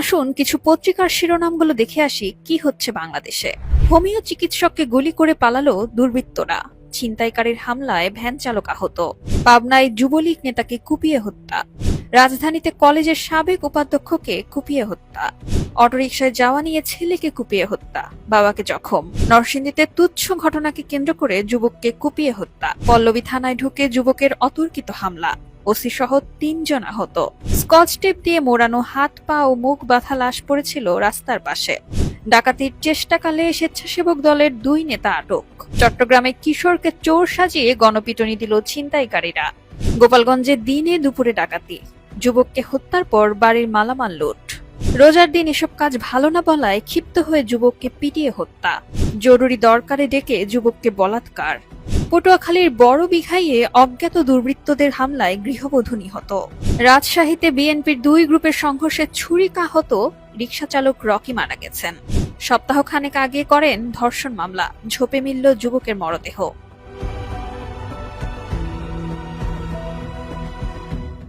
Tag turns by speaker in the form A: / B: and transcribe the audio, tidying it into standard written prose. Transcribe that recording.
A: আসুন কিছু পত্রিকার শিরোনামগুলো দেখে আসি কি হচ্ছে বাংলাদেশে। হোমিও চিকিৎসককে গুলি করে পালালো দুর্বৃত্তরা, ছিনতাইকারীর হামলায় ভ্যান চালক আহত। পাবনায় যুবলীগ নেতাকে কুপিয়ে হত্যা। রাজধানীতে কলেজের সাবেক উপাধ্যক্ষকে কুপিয়ে হত্যা। অটোরিকশায় যাওয়া নিয়ে ছেলেকে কুপিয়ে হত্যা, বাবাকে জখম। নরসিংদীতে তুচ্ছ ঘটনাকে কেন্দ্র করে যুবককে কুপিয়ে হত্যা। পল্লবী থানায় ঢুকে যুবকের অতর্কিত হামলা, ওসি সহ ৩ জন আহত। স্কচ টেপ দিয়ে মোড়ানো হাত পা ও মুখ বাঁধা লাশ পড়েছিল রাস্তার পাশে। ডাকাতির চেষ্টাকালে স্বেচ্ছাসেবক দলের ২ নেতা আটক। চট্টগ্রামে কিশোরকে চোর সাজিয়ে গণপিটুনি দিল ছিনতাইকারীরা। গোপালগঞ্জে দিনে দুপুরে ডাকাতি, যুবককে হত্যার পর বাড়ির মালামাল লুট। রোজার দিন এসব কাজ ভালো না বলায় ক্ষিপ্ত হয়ে যুবককে পিটিয়ে হত্যা। জরুরি দরকারে ডেকে যুবককে বলাৎকার। পটুয়াখালীর বড় বিঘাইয়ে অজ্ঞাত দুর্বৃত্তদের হামলায় গৃহবধূ নিহত। রাজশাহীতে বিএনপির ২ গ্রুপের সংঘর্ষে ছুরিকাহত রিকশা চালক রকি মারা গেছেন। সপ্তাহখানেক আগে করেন ধর্ষণ মামলা, ঝোপে মিলল যুবকের মরদেহ।